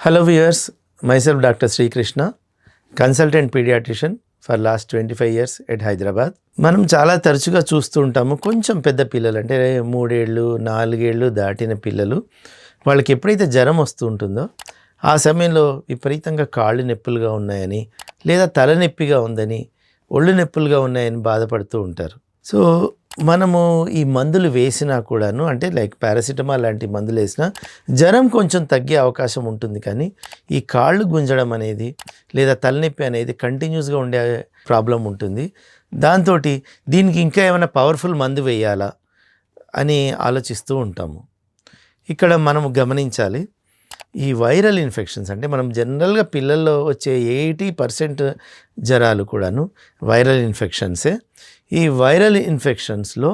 Hello viewers, myself Dr. Sri Krishna, consultant pediatrician for last 25 years at Hyderabad. మనం చాలా తరచుగా చూస్తూ ఉంటాము కొంచెం పెద్ద పిల్లలు అంటే 3 ఏళ్ళు 4 ఏళ్ళు దాటిన పిల్లలు వాళ్ళకి ఎప్పుడైతే జ్వరం వస్తూ ఉంటుందో ఆ సమయంలో విపరీతంగా కాళ్ళు నొప్పులుగా ఉన్నాయని లేదా తలనొప్పిగా ఉందని ఒళ్ళు నొప్పులుగా ఉన్నాయని బాధపడుతూ ఉంటారు. సో మనము ఈ మందులు వేసినా కూడాను అంటే లైక్ పారాసిటమాల్ లాంటి మందులు వేసినా జ్వరం కొంచెం తగ్గే అవకాశం ఉంటుంది, కానీ ఈ కాళ్ళు గుంజడం అనేది లేదా తలనొప్పి అనేది కంటిన్యూస్గా ఉండే ప్రాబ్లం ఉంటుంది. దాంతో దీనికి ఇంకా ఏమైనా పవర్ఫుల్ మందు వేయాలా అని ఆలోచిస్తూ ఉంటాము. ఇక్కడ మనము గమనించాలి, ఈ వైరల్ ఇన్ఫెక్షన్స్ అంటే మనం జనరల్గా పిల్లల్లో వచ్చే 80% జ్వరాలు కూడాను వైరల్ ఇన్ఫెక్షన్సే. ఈ వైరల్ ఇన్ఫెక్షన్స్లో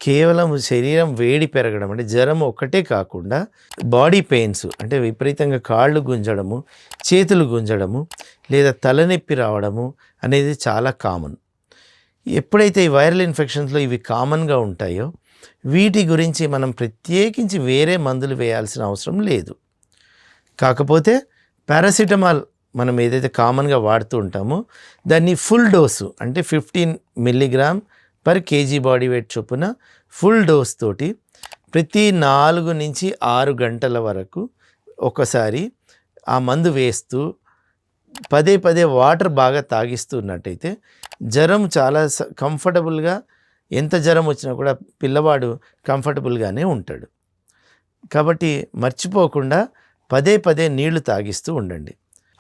కేవలం శరీరం వేడి పెరగడం అంటే జ్వరం ఒక్కటే కాకుండా బాడీ పెయిన్స్ అంటే విపరీతంగా కాళ్ళు గుంజడము, చేతులు గుంజడము లేదా తలనొప్పి రావడము అనేది చాలా కామన్. ఎప్పుడైతే ఈ వైరల్ ఇన్ఫెక్షన్స్లో ఇవి కామన్గా ఉంటాయో వీటి గురించి మనం ప్రత్యేకించి వేరే మందులు వేయాల్సిన అవసరం లేదు. కాకపోతే పారాసిటమాల్ మనం ఏదైతే కామన్గా వాడుతూ ఉంటామో దాన్ని ఫుల్ డోసు అంటే 15 mg per kg body weight చొప్పున ఫుల్ డోస్ తోటి ప్రతి 4 నుంచి 6 గంటల వరకు ఒకసారి ఆ మందు వేస్తూ పదే పదే వాటర్ బాగా తాగిస్తున్నట్టయితే జ్వరం చాలా కంఫర్టబుల్గా, ఎంత జ్వరం వచ్చినా కూడా పిల్లవాడు కంఫర్టబుల్గానే ఉంటాడు. కాబట్టి మర్చిపోకుండా పదే పదే నీళ్లు తాగిస్తూ ఉండండి.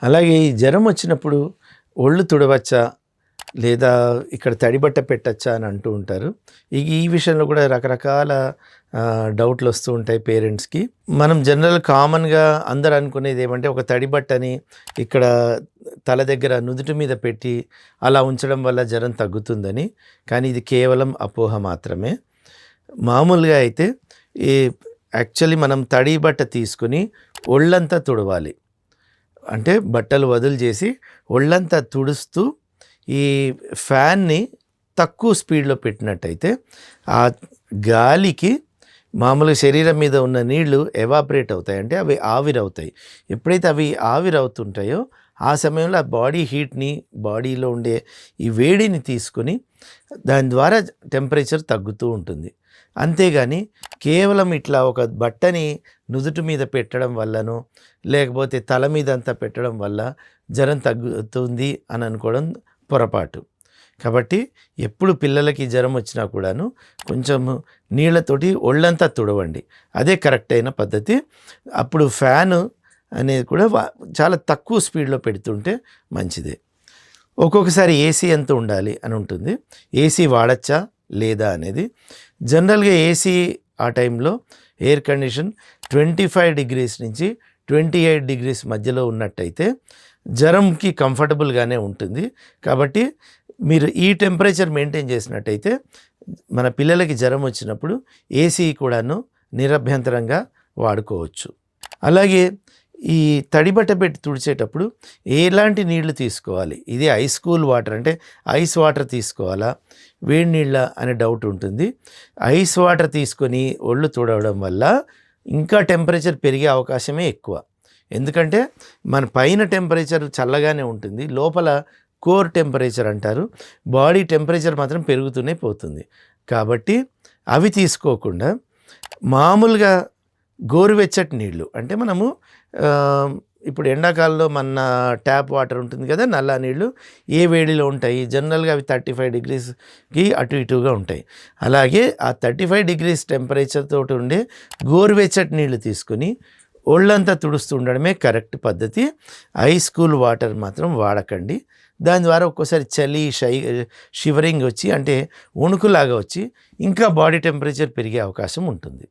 అలాగే ఈ జ్వరం వచ్చినప్పుడు ఒళ్ళు తుడవచ్చా లేదా ఇక్కడ తడిబట్ట పెట్టచ్చా అని అంటూ ఉంటారు. ఈ విషయంలో కూడా రకరకాల డౌట్లు వస్తూ ఉంటాయి పేరెంట్స్కి. మనం జనరల్ కామన్గా అందరు అనుకునేది ఏమంటే ఒక తడిబట్టని ఇక్కడ తల దగ్గర నుదుటి మీద పెట్టి అలా ఉంచడం వల్ల జ్వరం తగ్గుతుందని, కానీ ఇది కేవలం అపోహ మాత్రమే. మామూలుగా అయితే యాక్చువల్లీ మనం తడి బట్ట తీసుకుని ఒళ్ళంతా తుడవాలి. అంటే బట్టలు వదులు చేసి ఒళ్ళంతా తుడుస్తూ ఈ ఫ్యాన్ని తక్కువ స్పీడ్లో పెట్టినట్టయితే ఆ గాలికి మామూలుగా శరీరం మీద ఉన్న నీళ్లు ఎవాపరేట్ అవుతాయి, అంటే అవి ఆవిరవుతాయి. ఎప్పుడైతే అవి ఆవిరవుతుంటాయో ఆ సమయంలో ఆ బాడీ హీట్ని, బాడీలో ఉండే ఈ వేడిని తీసుకుని దాని ద్వారా టెంపరేచర్ తగ్గుతూ ఉంటుంది. అంతేగాని కేవలం ఇట్లా ఒక బట్టని నుదుటి మీద పెట్టడం వల్లనో లేకపోతే తల మీద అంతా పెట్టడం వల్ల జ్వరం తగ్గుతుంది అని అనుకోవడం పొరపాటు. కాబట్టి ఎప్పుడు పిల్లలకి జ్వరం వచ్చినా కూడాను కొంచెం నీళ్ళతోటి ఒళ్ళంతా తుడవండి, అదే కరెక్ట్ అయిన పద్ధతి. అప్పుడు ఫ్యాను అనేది కూడా చాలా తక్కువ స్పీడ్లో పెడుతుంటే మంచిదే. ఒక్కొక్కసారి ఏసీ ఎంత ఉండాలి అని ఉంటుంది, ఏసీ వాడచ్చా లేదా అనేది. జనరల్గా ఏసీ ఆ టైంలో ఎయిర్ కండిషన్ 25 degrees నుంచి 28 degrees మధ్యలో ఉన్నట్టయితే జ్వరంకి కంఫర్టబుల్గానే ఉంటుంది. కాబట్టి మీరు ఈ టెంపరేచర్ మెయింటైన్ చేసినట్టయితే మన పిల్లలకి జ్వరం వచ్చినప్పుడు ఏసీ కూడాను నిరభ్యంతరంగా వాడుకోవచ్చు. అలాగే ఈ తడిబట్ట పెట్టి తుడిచేటప్పుడు ఎలాంటి నీళ్లు తీసుకోవాలి, ఇది ఐస్ కూల్ వాటర్ అంటే ఐస్ వాటర్ తీసుకోవాలా వేడి నీళ్ళ అనే డౌట్ ఉంటుంది. ఐస్ వాటర్ తీసుకొని ఒళ్ళు తుడవడం వల్ల ఇంకా టెంపరేచర్ పెరిగే అవకాశమే ఎక్కువ. ఎందుకంటే మన పైన టెంపరేచర్ చల్లగానే ఉంటుంది, లోపల కోర్ టెంపరేచర్ అంటారు, బాడీ టెంపరేచర్ మాత్రం పెరుగుతూనే పోతుంది. కాబట్టి అవి తీసుకోకుండా మామూలుగా గోరువెచ్చటి నీళ్ళు అంటే మనము ఇప్పుడు ఎండాకాలంలో మన ట్యాప్ వాటర్ ఉంటుంది కదా, నల్ల నీళ్ళు ఏ వేడిలో ఉంటాయి, జనరల్గా అవి 35 degreesకి అటు ఇటుగా ఉంటాయి. అలాగే ఆ 35 degrees టెంపరేచర్ తోటి ఉండే గోరువెచ్చటి నీళ్ళు తీసుకుని ఒళ్ళంతా తుడుస్తూ ఉండడమే కరెక్ట్ పద్ధతి. ఐస్ కూల్ వాటర్ మాత్రం వాడకండి. దాని ద్వారా ఒక్కోసారి చలి షివరింగ్ వచ్చి అంటే వణుకులాగా వచ్చి ఇంకా బాడీ టెంపరేచర్ పెరిగే అవకాశం ఉంటుంది.